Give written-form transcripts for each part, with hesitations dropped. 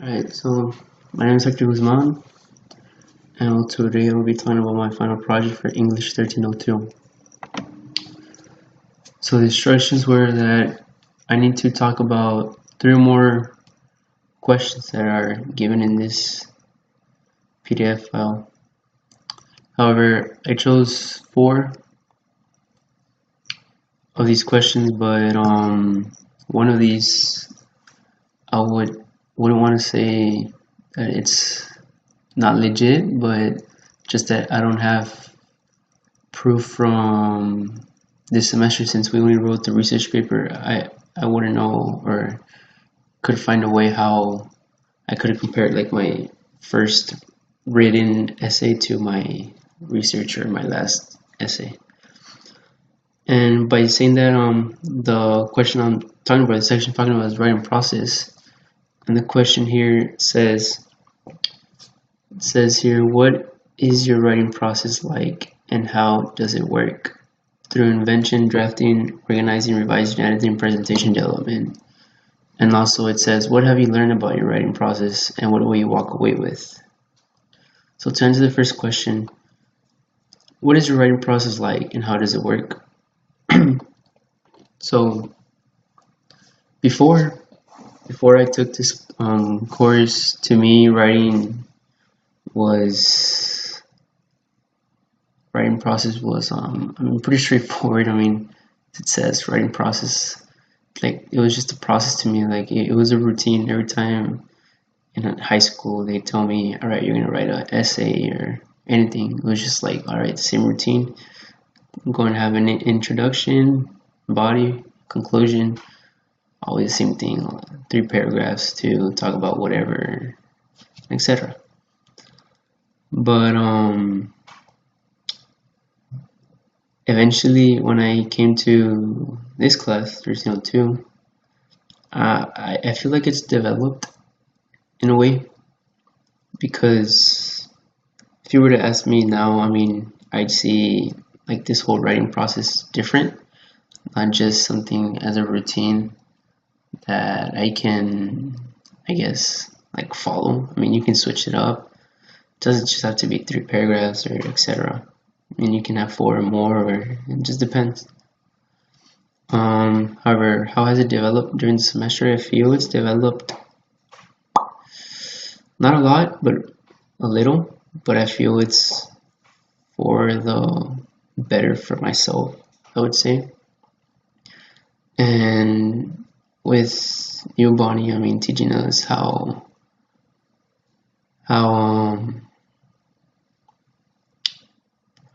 Alright, so my name is Hector Guzman, and today I'll be talking about my final project for English 1302. So the instructions were that I need to talk about 3 more questions that are given in this PDF file. However, I chose 4 of these questions, but one of these I wouldn't want to say that it's not legit, but just that I don't have proof from this semester. Since we only wrote the research paper, I wouldn't know or could find a way how I could have compared like my first written essay to my research or my last essay. And by saying that, the question I'm talking about, the section I'm talking about is writing process. And the question here says here, what is your writing process like and how does it work? Through invention, drafting, organizing, revising, editing, presentation, development. And also it says, what have you learned about your writing process and what will you walk away with? So to answer the first question, what is your writing process like and how does it work? So before I took this course, to me writing process was pretty straightforward. It says writing process, like it was just a process to me. Like it was a routine. Every time in high school they tell me, all right, you're gonna write an essay or anything, it was just like, all right, the same routine. I'm going to have an introduction, body, conclusion, always the same thing, 3 paragraphs to talk about whatever, etc. But eventually when I came to this class, 1302, I feel like it's developed in a way, because if you were to ask me now, I'd see like this whole writing process different, not just something as a routine that I can, I guess, like follow. You can switch it up. It doesn't just have to be 3 paragraphs or etc. You can have 4 or more, or it just depends. However, how has it developed during the semester? I feel it's developed not a lot, but a little. But I feel it's for the better for myself, I would say. And with you, Bonnie, teaching us how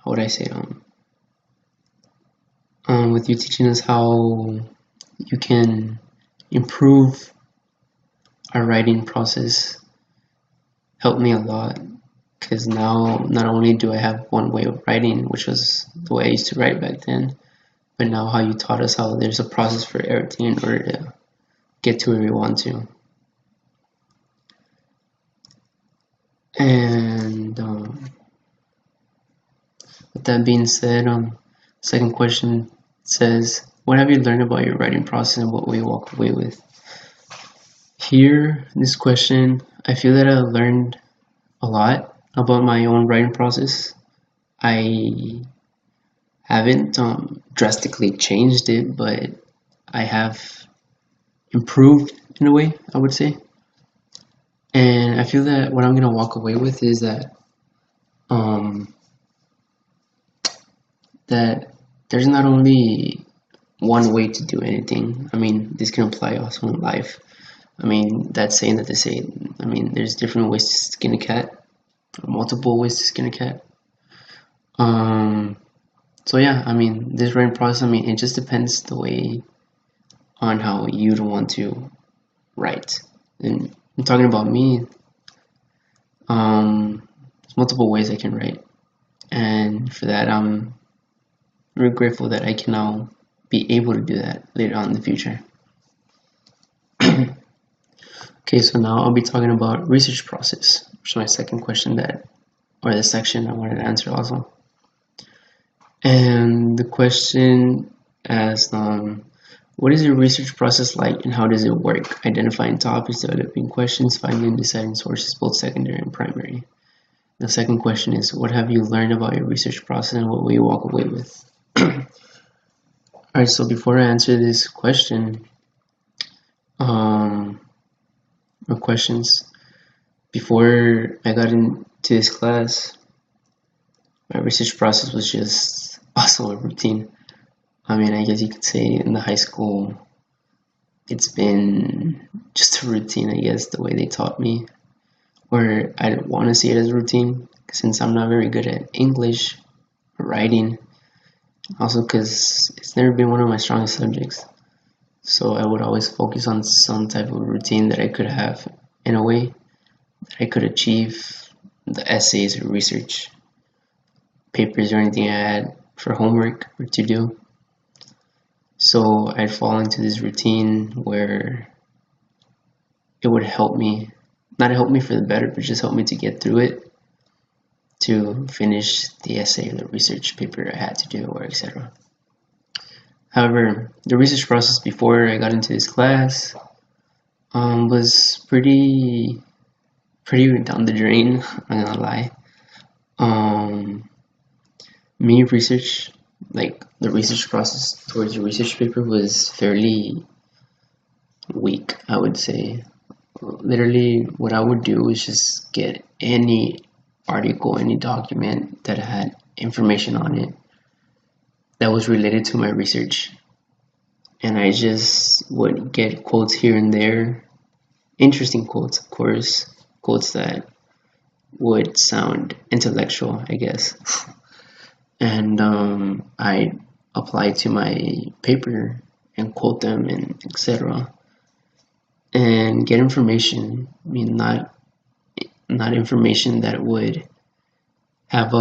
would I say it? With you teaching us how you can improve our writing process, helped me a lot, because now not only do I have one way of writing, which was the way I used to write back then, but now how you taught us how there's a process for everything in order to get to where we want to. And with that being said, second question says, what have you learned about your writing process and what will you walk away with? Here, this question, I feel that I learned a lot about my own writing process. I haven't drastically changed it, but I have improved in a way, I would say. And I feel that what I'm gonna walk away with is that that there's not only one way to do anything. This can apply also in life. That saying that they say, there's different ways to skin a cat, or multiple ways to skin a cat. So yeah, this writing process, it just depends the way on how you'd want to write. And I'm talking about me. There's multiple ways I can write, and for that I'm really grateful that I can now be able to do that later on in the future. Okay, so now I'll be talking about research process, which is my second question or the section I wanted to answer also. And the question asks, What is your research process like and how does it work? Identifying topics, developing questions, finding and deciding sources, both secondary and primary. The second question is, what have you learned about your research process and what will you walk away with? Alright, so before I answer this question, or questions, before I got into this class, my research process was just also a routine. I mean, I guess you could say in the high school, it's been just a routine, I guess, the way they taught me. Or I don't want to see it as a routine, since I'm not very good at English or writing. Also because it's never been one of my strongest subjects. So I would always focus on some type of routine that I could have in a way that I could achieve the essays or research papers or anything I had for homework or to do. So I'd fall into this routine where it would help me, not help me for the better, but just help me to get through it, to finish the essay or the research paper I had to do, or etc. However, the research process before I got into this class was pretty down the drain, I'm not gonna lie. Me research, like the research process towards the research paper was fairly weak, I would say. Literally, what I would do is just get any article, any document that had information on it that was related to my research, and I just would get quotes here and there, interesting quotes, of course, quotes that would sound intellectual, I guess, and I apply to my paper and quote them and etc. and get information. I mean, not information that would have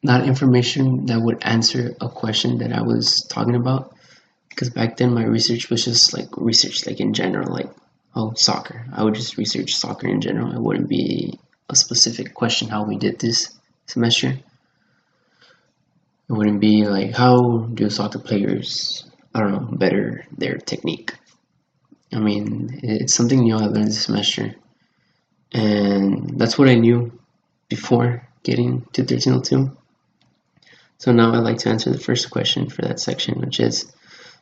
not information that would answer a question that I was talking about, because back then my research was just like research, like in general, like, oh, soccer. I would just research soccer in general. It wouldn't be a specific question how we did this semester. It wouldn't be like, how do soccer players, I don't know, better their technique. I mean, it's something new I learned this semester, and that's what I knew before getting to 1302. So now I'd like to answer the first question for that section, which is,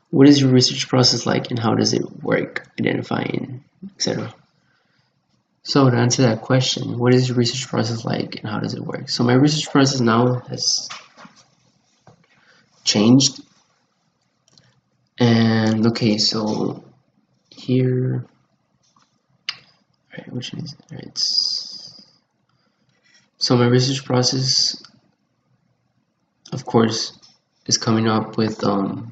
what is your research process like and how does it work, identifying, etc. So to answer that question, what is your research process like and how does it work? So my research process now has changed. And okay, so here, alright, which one is it? Alright, so my research process, of course, is coming up with a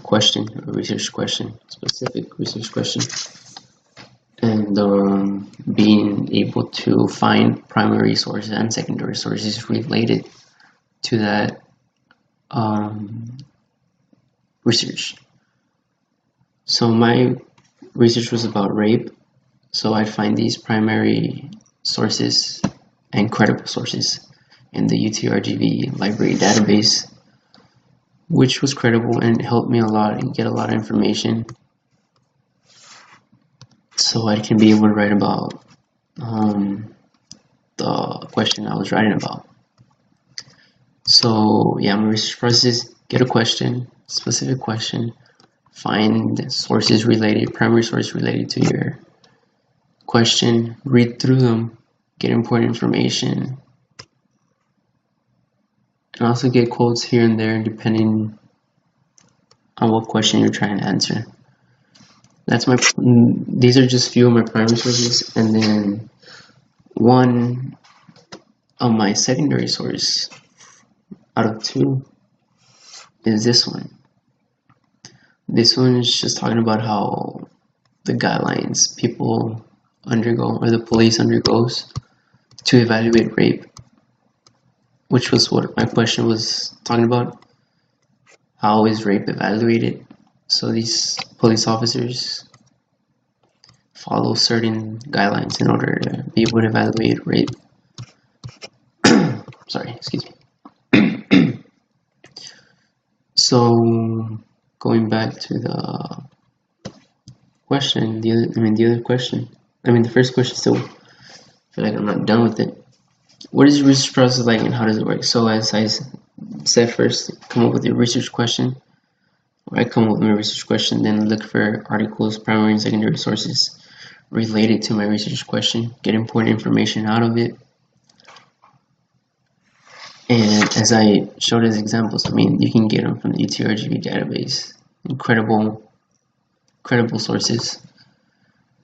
question, a research question, specific research question, and being able to find primary sources and secondary sources related to that research. So my research was about rape, so I'd find these primary sources and credible sources in the UTRGV library database, which was credible and helped me a lot and get a lot of information, so I can be able to write about the question I was writing about. So yeah, my research process: get a question, specific question, find sources related, primary source related to your question, read through them, get important information, and also get quotes here and there depending on what question you're trying to answer. These are just few of my primary sources, and then one of my secondary source out of two is this one. This one is just talking about how the guidelines people undergo, or the police undergoes, to evaluate rape, which was what my question was talking about. How is rape evaluated? So these police officers follow certain guidelines in order to be able to evaluate rape. Sorry, excuse me. So going back to the question, the first question still feel like I'm not done with it. What is your research process like and how does it work? So as I said, first come up with your research question. I come up with my research question, then look for articles, primary and secondary sources related to my research question, get important information out of it. And as I showed as examples, you can get them from the UTRGV database, incredible sources.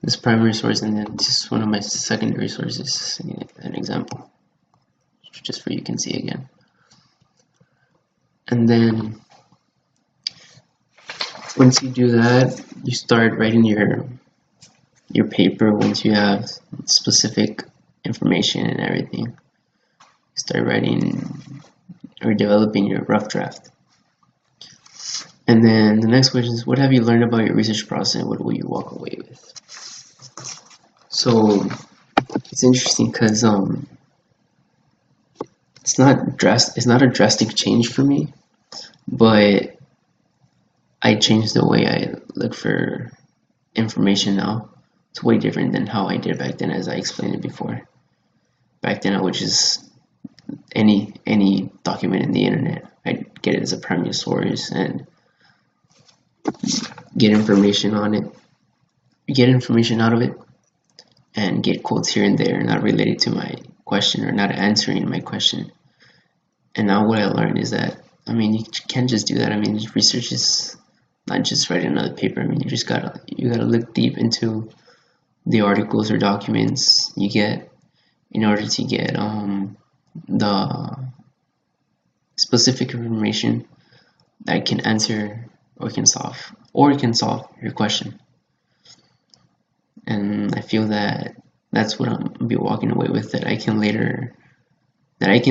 This primary source, and then just one of my secondary sources, an example, just for you can see again. And then once you do that, you start writing your paper. Once you have specific information and everything, you start writing or developing your rough draft. And then the next question is, what have you learned about your research process and what will you walk away with? So it's interesting because it's not a drastic change for me, but I changed the way I look for information now. It's way different than how I did back then, as I explained it before. Back then I would just any document in the internet, I'd get it as a primary source and get information on it, get information out of it, and get quotes here and there not related to my question or not answering my question. And now what I learned is that you can't just do that. Research is not just write another paper. You gotta look deep into the articles or documents you get in order to get the specific information that can answer or can solve your question. And I feel that that's what I'm be walking away with, that I can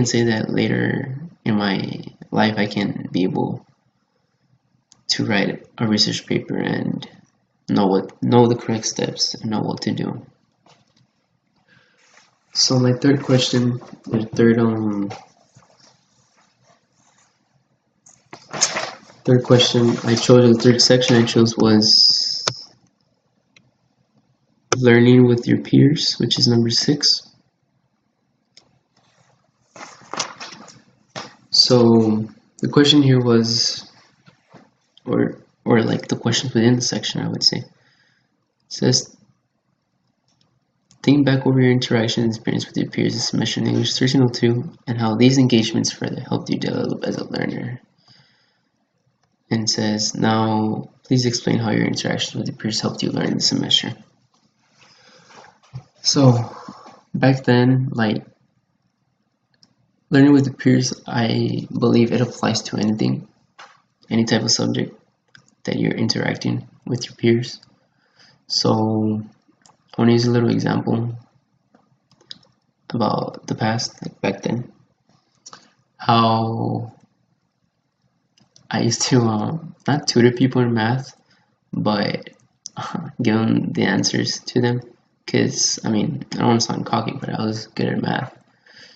say that later in my life I can be able to write a research paper and know the correct steps and know what to do. So my third question, third question I chose, the third section I chose was learning with your peers, which is number 6. So the question here was, or like the questions within the section, I would say, it says, think back over your interaction and experience with your peers this semester in English 1302 and how these engagements further helped you develop as a learner. And it says, now please explain how your interactions with your peers helped you learn this semester. So back then, like, learning with the peers, I believe it applies to anything, any type of subject that you're interacting with your peers. So I want to use a little example about the past, like back then, how I used to not tutor people in math, but give them the answers to them, because I don't want to sound cocky, but I was good at math.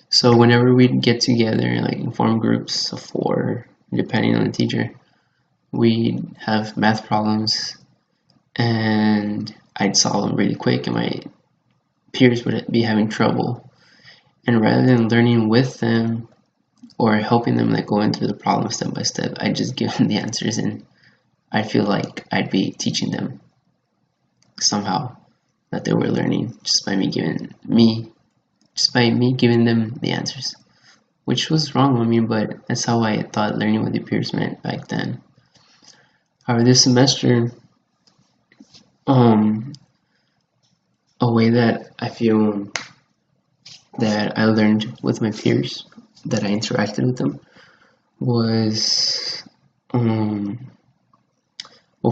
So whenever we'd get together, like in form groups of 4, depending on the teacher, we'd have math problems and I'd solve them really quick and my peers would be having trouble. And rather than learning with them or helping them like going through the problem step by step, I'd just give them the answers, and I feel like I'd be teaching them somehow that they were learning just by me giving them the answers, which was wrong, but that's how I thought learning with your peers meant back then. However, this semester, a way that I feel that I learned with my peers, that I interacted with them, was,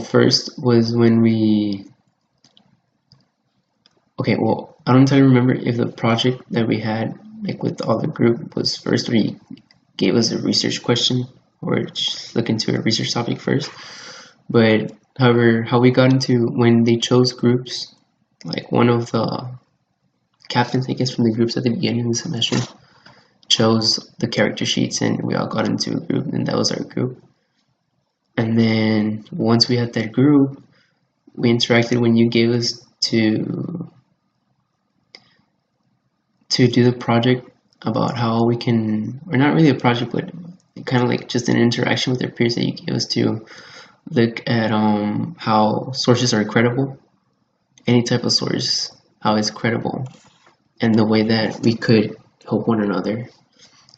first was when I don't entirely remember if the project that we had, like with all the group, was first where he gave us a research question or just look into a research topic first. But however, how we got into when they chose groups, like one of the captains, I guess, from the groups at the beginning of the semester chose the character sheets and we all got into a group, and that was our group. And then once we had that group, we interacted when you gave us to do the project about how we can, or not really a project, but kind of like just an interaction with our peers that you gave us to look at how sources are credible, any type of source, how it's credible, and the way that we could help one another.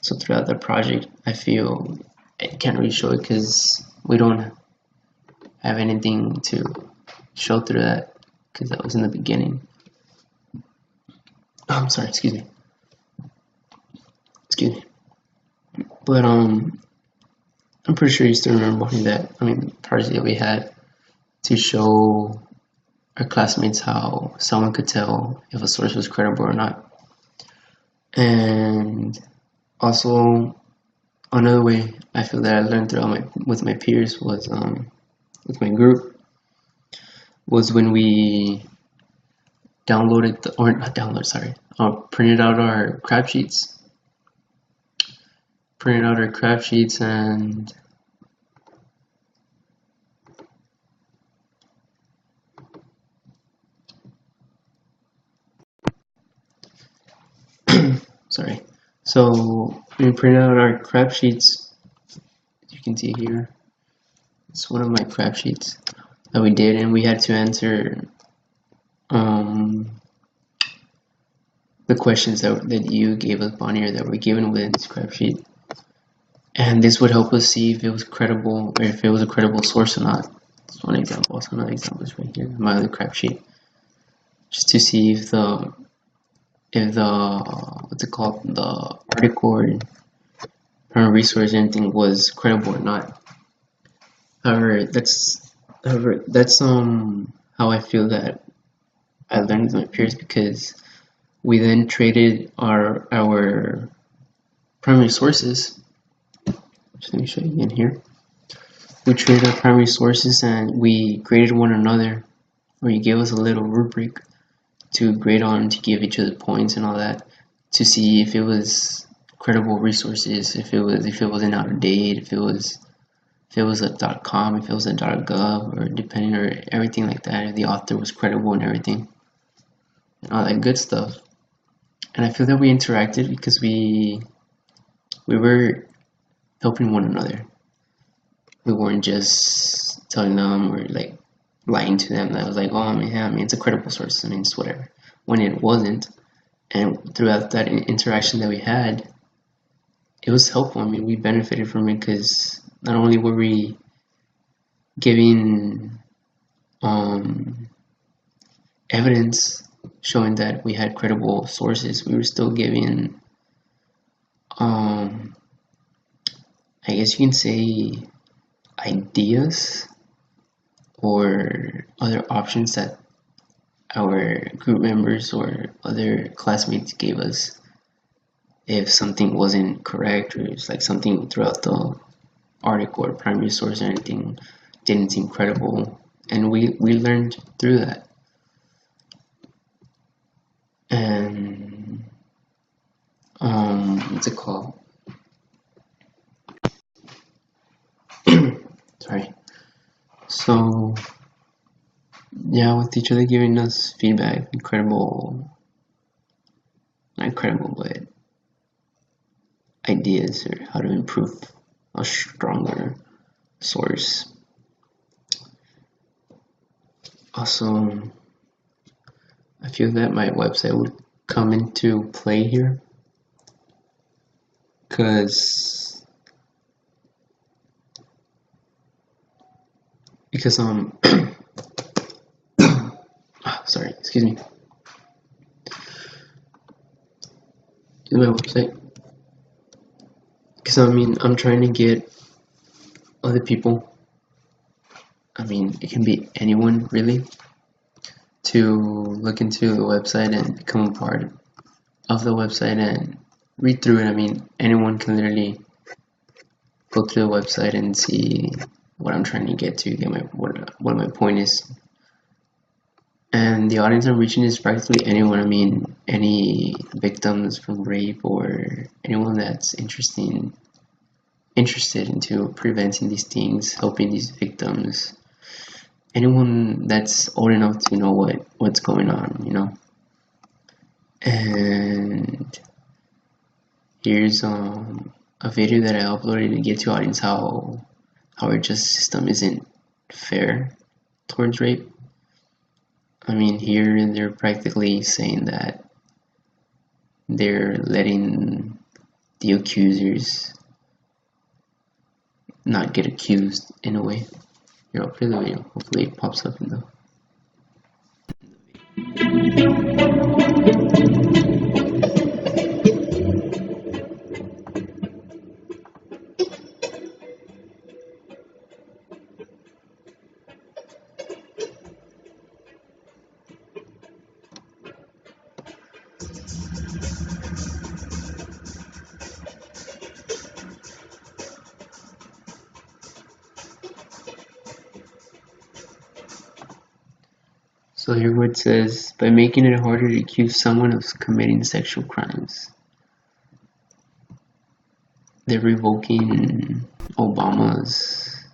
So throughout the project, I feel I can't really show it because we don't have anything to show through that because that was in the beginning. Oh, I'm sorry, excuse me. But I'm pretty sure you still remember that. I mean, project that we had to show our classmates how someone could tell if a source was credible or not. And also, another way I feel that I learned with my peers was with my group was when we printed out our crap sheets. And sorry. So we printed out our crap sheets. As you can see here, it's one of my crap sheets that we did, and we had to answer the questions that you gave us, Bonnie, or that were given within this crap sheet. And this would help us see if it was credible, or if it was a credible source or not. That's one example. Also, another example is right here, my other crap sheet, just to see if the what's it called, the article or primary resource or anything was credible or not. However, that's how I feel that I learned with my peers, because we then traded our primary sources. Just let me show you again here. We traded our primary sources and we graded one another, or you gave us a little rubric to grade on, to give each other points and all that, to see if it was credible resources, if it wasn't out of date, if it was a .com, if it was a .gov, or depending, or everything like that, if the author was credible and everything, and all that good stuff. And I feel that we interacted because we were helping one another. We weren't just telling them or like lying to them that was like, oh man, I mean, it's a credible source, I mean, it's whatever, when it wasn't. And throughout that interaction that we had, it was helpful. I mean, we benefited from it because not only were we giving evidence showing that we had credible sources, we were still giving I guess you can say ideas or other options that our group members or other classmates gave us if something wasn't correct, or it's like something throughout the article or primary source or anything didn't seem credible, and we learned through that. And what's it called? Sorry. So yeah, with each other giving us feedback, not incredible, but ideas or how to improve a stronger source. Also, I feel that my website would come into play here, because sorry, excuse me. To my website, because I mean, I'm trying to get other people, I mean, it can be anyone really, to look into the website and become a part of the website and read through it. I mean, anyone can literally go through the website and see what I'm trying to get to, what my point is. And the audience I'm reaching is practically anyone. I mean, any victims from rape, or anyone that's interested interested into preventing these things, helping these victims, anyone that's old enough to know what's going on, you know. And here's a video that I uploaded to get to audience how our justice system isn't fair towards rape. I mean, here they're practically saying that they're letting the accusers not get accused in a way. Here, I'll play the video. Hopefully it pops up in the So here what it says, by making it harder to accuse someone of committing sexual crimes, they're revoking Obama's,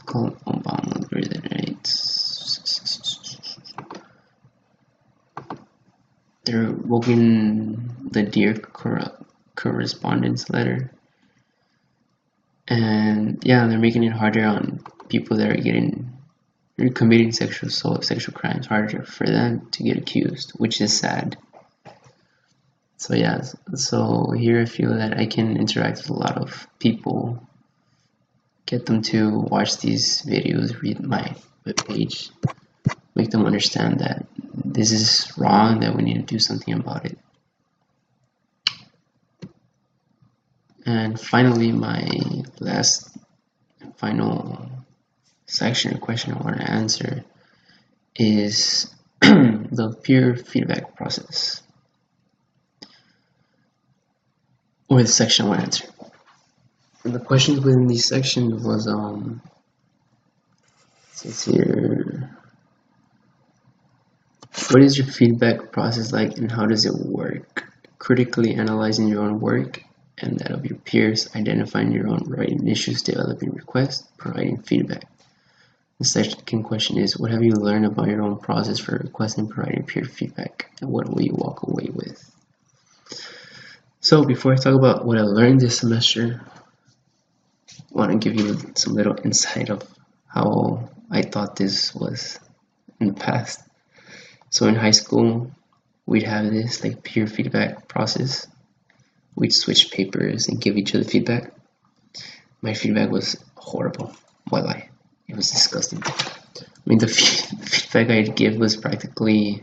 call it Obama's birth rights. They're revoking the Dear Correspondence letter. And yeah, they're making it harder on people that are committing sexual assault, sexual crimes, harder for them to get accused, which is sad. So yeah, so here I feel that I can interact with a lot of people, get them to watch these videos, read my webpage, make them understand that this is wrong, that we need to do something about it. And finally, my final section or question I want to answer is the peer feedback process, or the section I want to answer. And the questions within these sections was it says here, what is your feedback process like and how does it work? Critically analyzing your own work and that of your peers, identifying your own writing issues, developing requests, providing feedback. The second question is, what have you learned about your own process for requesting and providing peer feedback, and what will you walk away with? So before I talk about what I learned this semester, I want to give you some little insight of how I thought this was in the past. So in high school, we'd have this like peer feedback process. We'd switch papers and give each other feedback. My feedback was horrible. Why lie? It was disgusting. I mean, the feedback I'd give was practically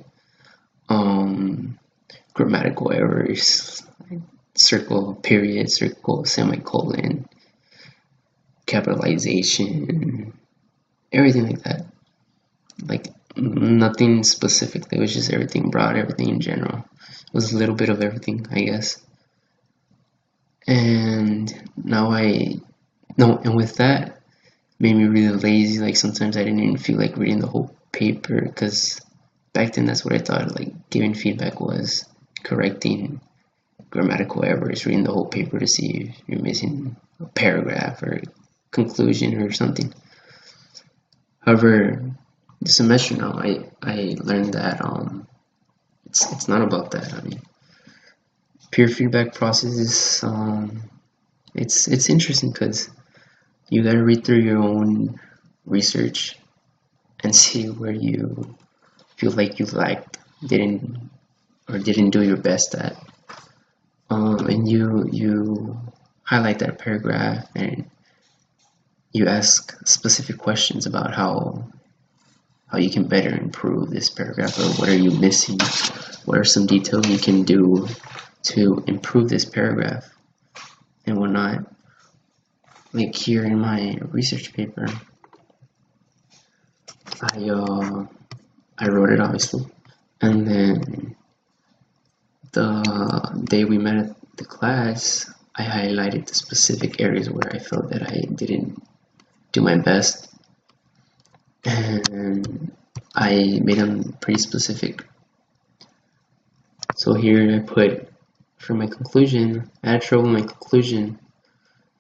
grammatical errors, like circle, period, circle, semicolon, capitalization, everything like that. Like nothing specific. It was just everything broad, everything in general. It was a little bit of everything, I guess. And and with that, made me really lazy. Like sometimes I didn't even feel like reading the whole paper, because back then that's what I thought like giving feedback was, correcting grammatical errors, reading the whole paper to see if you're missing a paragraph or conclusion or something. However, this semester now I learned that it's not about that. I mean, peer feedback process is it's interesting because you gotta read through your own research and see where you feel like you didn't do your best at, and you highlight that paragraph and you ask specific questions about how you can better improve this paragraph, or what are you missing, what are some details you can do to improve this paragraph and whatnot. Like here in my research paper, I wrote it obviously, and then the day we met at the class, I highlighted the specific areas where I felt that I didn't do my best, and I made them pretty specific. So here I put, for my conclusion, I had trouble with my conclusion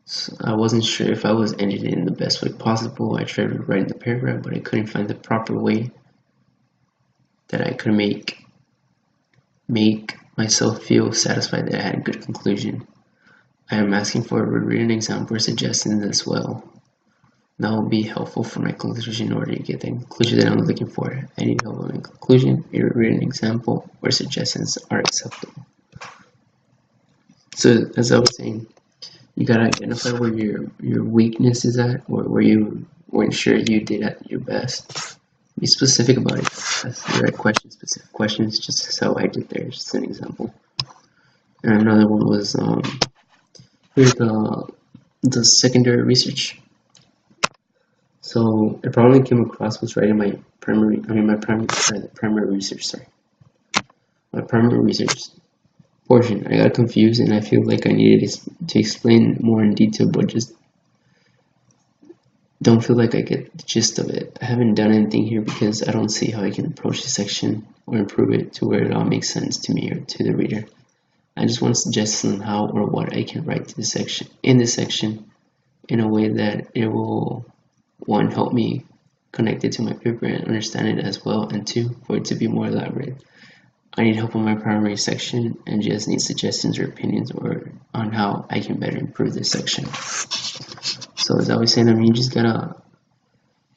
So I wasn't sure if I was ending it in the best way possible. I tried rewriting the paragraph, but I couldn't find the proper way that I could make myself feel satisfied that I had a good conclusion. I am asking for a written example or suggestions as well. That will be helpful for my conclusion in order to get the conclusion that I'm looking for. I need help with my conclusion. A written example or suggestions are acceptable. So as I was saying, you gotta identify where your weakness is at, or where you weren't sure you did at your best. Be specific about it. That's the right question. Specific questions, just as how I did there. Just an example. And another one was here's the secondary research. So it probably came across was right in my primary research. Sorry, my primary research portion. I got confused and I feel like I needed to explain more in detail, but just don't feel like I get the gist of it. I haven't done anything here because I don't see how I can approach the section or improve it to where it all makes sense to me or to the reader. I just want suggestions on how or what I can write to this section in a way that it will, one, help me connect it to my paper and understand it as well, and two, for it to be more elaborate. I need help on my primary section and just need suggestions or opinions or on how I can better improve this section. So as I was saying, you just gotta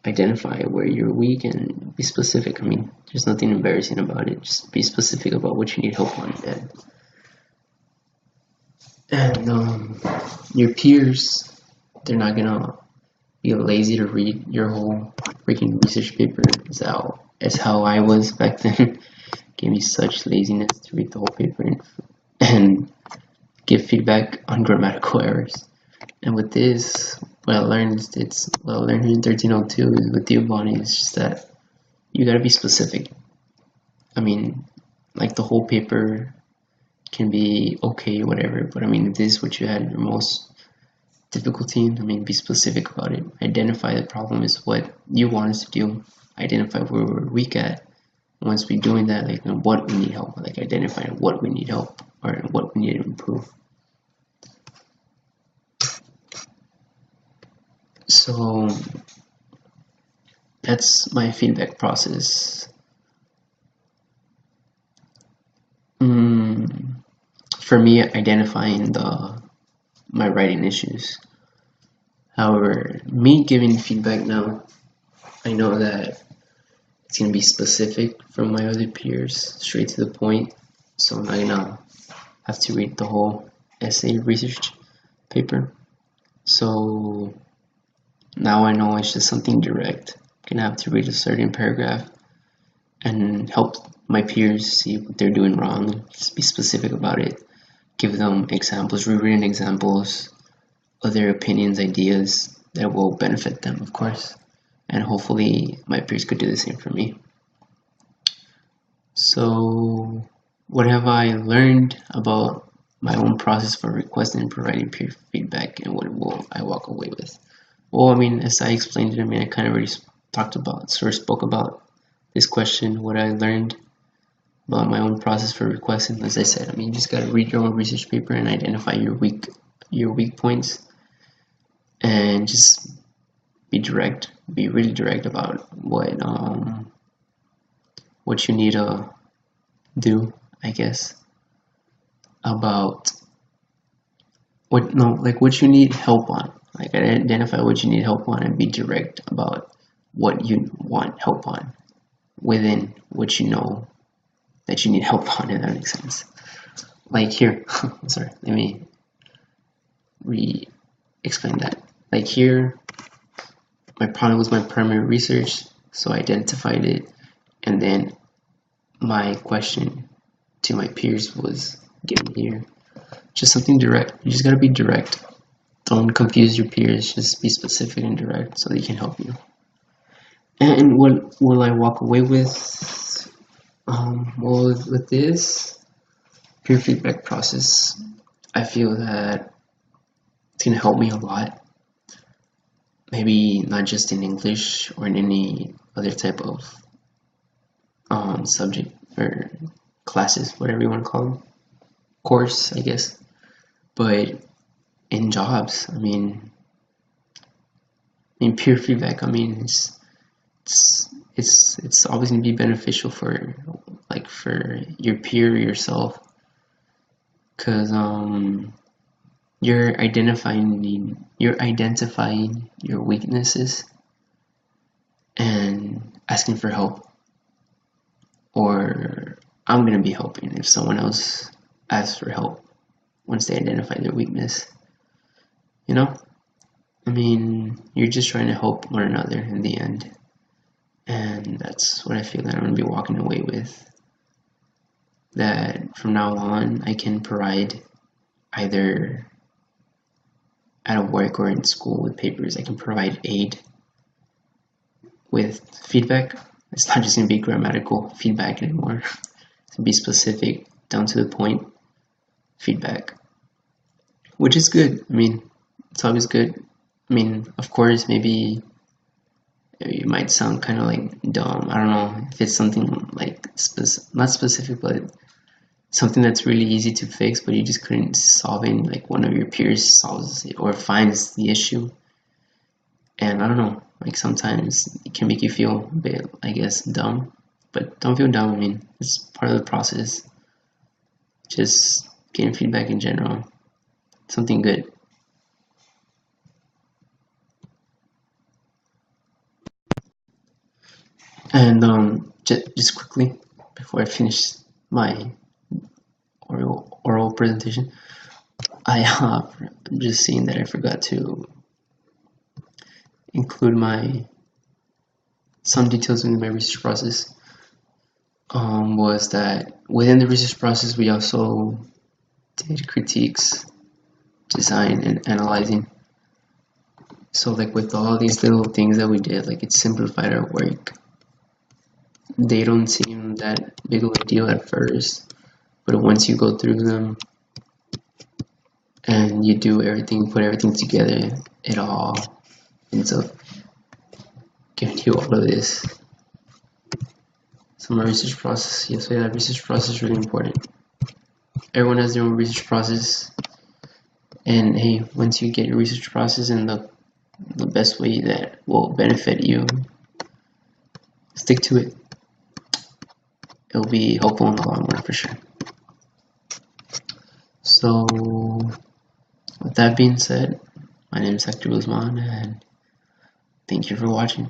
identify where you're weak and be specific. There's nothing embarrassing about it. Just be specific about what you need help on. And your peers, they're not gonna be lazy to read your whole freaking research paper. That's how I was back then. Gave me such laziness to read the whole paper and give feedback on grammatical errors. And with this, what I learned here in 1302 with Theophany is just that you gotta be specific. Like the whole paper can be okay, whatever, but if this is what you had your most difficulty in, be specific about it. Identify the problem is what you want us to do. Identify where we're weak at. Once we're doing that, what we need help, identifying what we need help or what we need to improve. So that's my feedback process. For me, identifying my writing issues. However, me giving feedback now, I know that it's gonna be specific from my other peers, straight to the point. So I'm not gonna have to read the whole essay research paper. So now I know it's just something direct. I'm gonna have to read a certain paragraph and help my peers see what they're doing wrong. Just be specific about it. Give them examples, rewritten examples, other opinions, ideas that will benefit them, of course. And hopefully my peers could do the same for me. So what have I learned about my own process for requesting and providing peer feedback, and what will I walk away with? Well, as I explained it, I kind of already spoke about this question, what I learned about my own process for requesting. As I said, you just gotta read your own research paper and identify your weak points, and just be really direct about what you need to do, I guess, about what you need help on. Identify what you need help on and be direct about what you want help on within what you know that you need help on, if that makes sense. Like here, sorry, let me re-explain that. Like here, my problem was my primary research, so I identified it, and then my question to my peers was given here. Just something direct. You just gotta be direct. Don't confuse your peers, just be specific and direct so they can help you. And what will I walk away with? Well, with this peer feedback process, I feel that it's gonna help me a lot. Maybe not just in English or in any other type of subject or classes, whatever you want to call them, course, I guess. But in jobs. I mean, peer feedback. I mean, it's always gonna be beneficial for for your peer or yourself, because you're identifying your weaknesses and asking for help, or I'm gonna be helping if someone else asks for help once they identify their weakness. You know, I mean, you're just trying to help one another in the end, and that's what I feel that I'm gonna be walking away with. That from now on, I can provide, either at work or in school with papers, I can provide aid with feedback. It's not just gonna be grammatical feedback anymore. It's gonna be specific, down to the point feedback, which is good. I mean, it's always good. I mean, of course, maybe it might sound kind of like dumb. I don't know if it's something like not specific, but something that's really easy to fix, but you just couldn't solve it. Like one of your peers solves it or finds the issue, and I don't know. Like sometimes it can make you feel a bit, I guess, dumb. But don't feel dumb. I mean, it's part of the process. Just getting feedback in general, something good. And just quickly before I finish my oral presentation, I have just seen that I forgot to include some details in my research process. Was that within the research process we also did critiques, design, and analyzing. So like with all these little things that we did, like it simplified our work. They don't seem that big of a deal at first, but once you go through them and you do everything, put everything together, it all ends up giving you all of this. So my research process, yes, yeah, research process is really important. Everyone has their own research process, and hey, once you get your research process in the best way that will benefit you, stick to it. It'll be helpful in the long run for sure. So with that being said, my name is Hector Guzman, and thank you for watching.